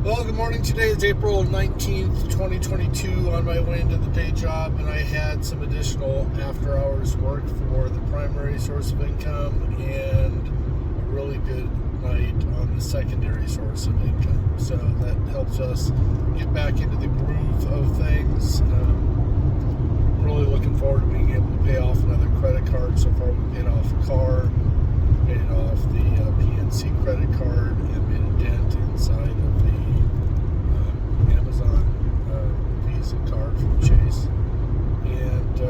Well, good morning. Today is April 19th, 2022, on my way into the day job, and I had some additional after-hours work for the primary source of income and a really good night on the secondary source of income. So that helps us get back into the groove of things. Really looking forward to being able to pay off another credit card. So far, we paid off a car, paid off the PNC credit card, and made a dent inside of the Amazon Visa card from Chase. And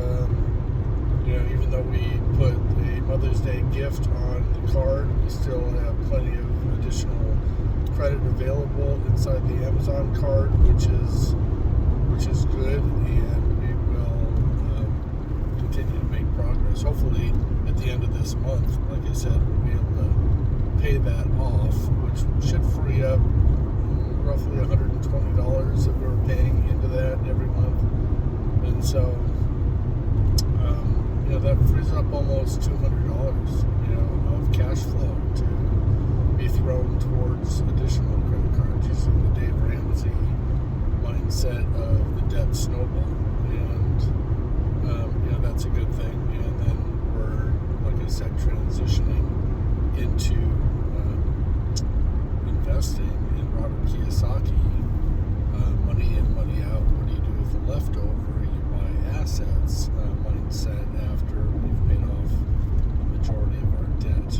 even though we put a Mother's Day gift on the card, we still have plenty of additional credit available inside the Amazon card, which is good, and we will continue to make progress. Hopefully, at the end of this month, like I said, we'll be able to pay that off, which should free up roughly $120 that we're paying into that every month. And so, that frees up almost $200, of cash flow to be thrown towards additional credit cards using the Dave Ramsey mindset of the debt snowball. And, that's a good thing. And then we're, like I said, transitioning into investing in Robert Kiyosaki, money in, money out. What do you do with the leftover? You buy assets mindset after we've paid off the majority of our debt,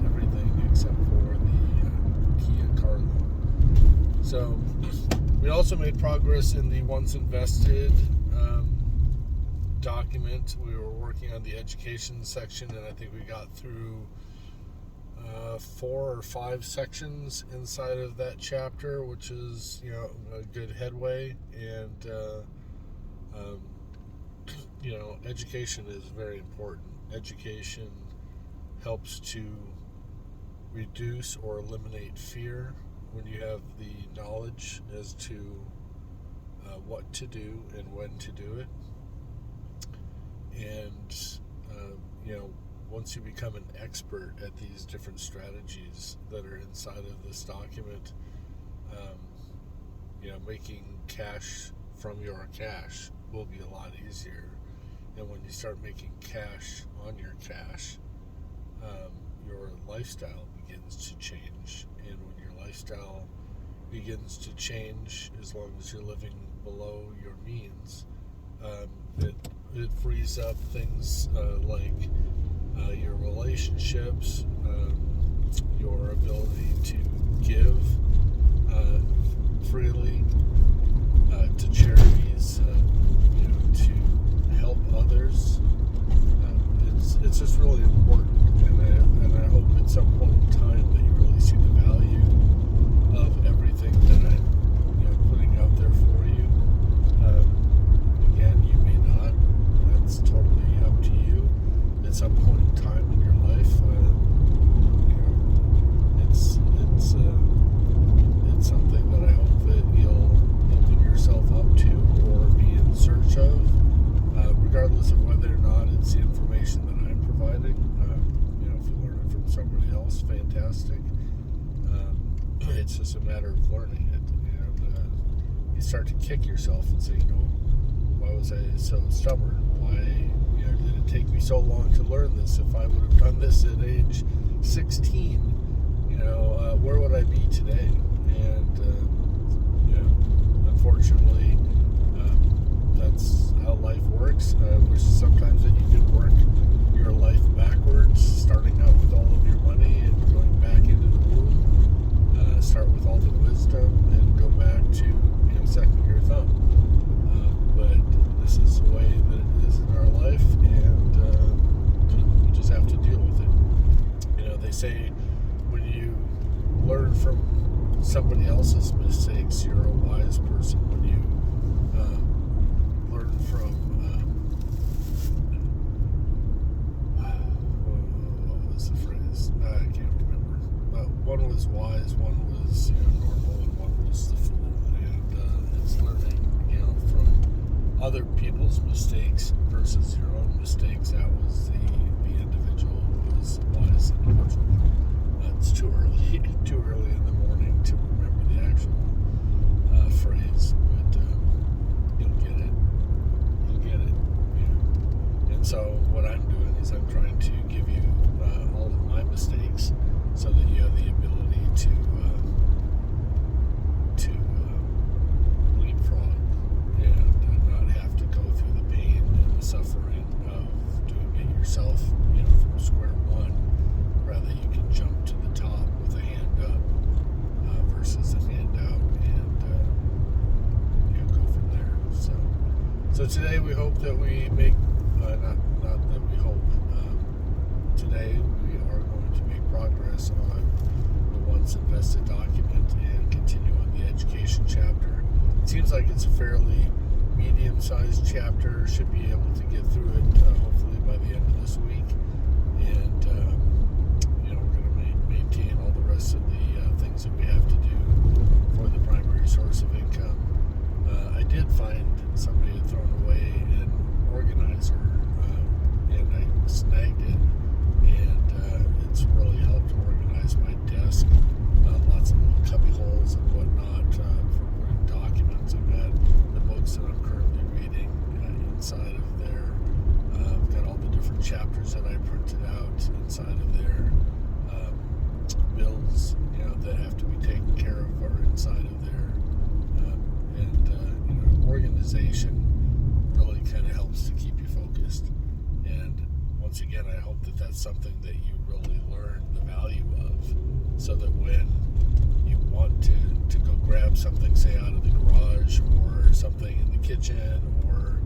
everything except for the Kia car loan. So we also made progress in the once invested document. We were working on the education section, and I think we got through 4 or 5 sections inside of that chapter, which is a good headway. And education is very important. Education helps to reduce or eliminate fear when you have the knowledge as to what to do and when to do it. And once you become an expert at these different strategies that are inside of this document, making cash from your cash will be a lot easier. And when you start making cash on your cash, your lifestyle begins to change. And when your lifestyle begins to change, as long as you're living below your means, it frees up things like your relationships, your ability to give freely to charities, to help others. It's just really important, and I hope at some point in time that you really see the value of everything that I'm putting out there for you. Again, you may not. That's totally up to you. At some point in time in your life, it's something that I hope that you'll open yourself up to or be in search of, regardless of whether or not it's the information that I'm providing. If you learn it from somebody else, fantastic. It's just a matter of learning it, and you start to kick yourself and say, why was I so stubborn? Why did it take me so long to learn this? If I would have done this at age 16, where would I be today? And unfortunately, that's how life works. Which sometimes that you can work your life backwards, starting out with all of your money and going back into the womb. Start with all the wisdom and go back to second year thumb. But this is the way that it is in our life, and we just have to deal with it. They say when you learn from somebody else's mistakes, you're a wise person. When you learn from what was the phrase? I can't remember. But one was wise, one was normal, and one was the fool. And it's learning from other people's mistakes versus your own mistakes. That was the individual who was wise individual. It's too early in the morning to remember the actual So today we hope that we make, not that we hope, today we are going to make progress on the once invested document and continue on the education chapter. It seems like it's a fairly medium-sized chapter. Should be able to get through it hopefully by the end of this week. And we're going to maintain all the rest of the things that we have to do for the primary source of income. I did find somebody had thrown away an organizer, and I snagged it, and it's really helped organize my desk. Lots of little cubby holes and whatnot for putting documents. I've got the books that I'm currently reading inside of there. I've got all the different chapters that I printed out inside of there. Bills, that have to be taken care of are inside of there. Organization really kind of helps to keep you focused. And once again, I hope that that's something that you really learn the value of, so that when you want to go grab something, say out of the garage, or something in the kitchen, or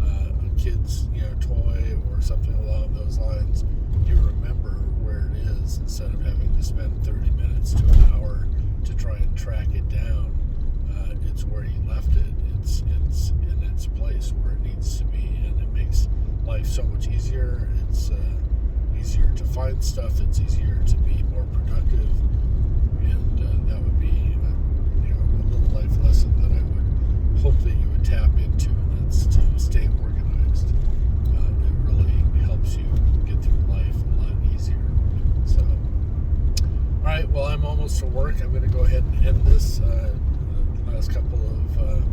a kid's toy, or something along those lines, you remember where it is, instead of having to spend 30 minutes to an hour to try and track it down. It's where you left it. It's in its place where it needs to be, and it makes life so much easier. It's easier to find stuff. It's easier to be more productive, and that would be a little life lesson that I would hope that you would tap into, and that's to stay organized. It really helps you get through life a lot easier. So, all right, well, I'm almost to work. I'm going to go ahead and end this. Last couple of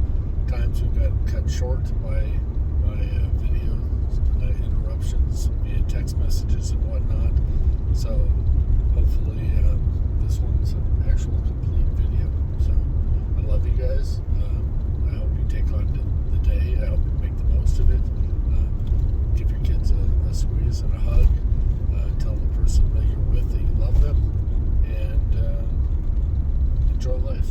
times we've gotten cut short by video interruptions via text messages and whatnot. So hopefully this one's an actual complete video. So I love you guys. I hope you take on the day. I hope you make the most of it. Give your kids a squeeze and a hug. Tell the person that you're with that you love them, and enjoy life.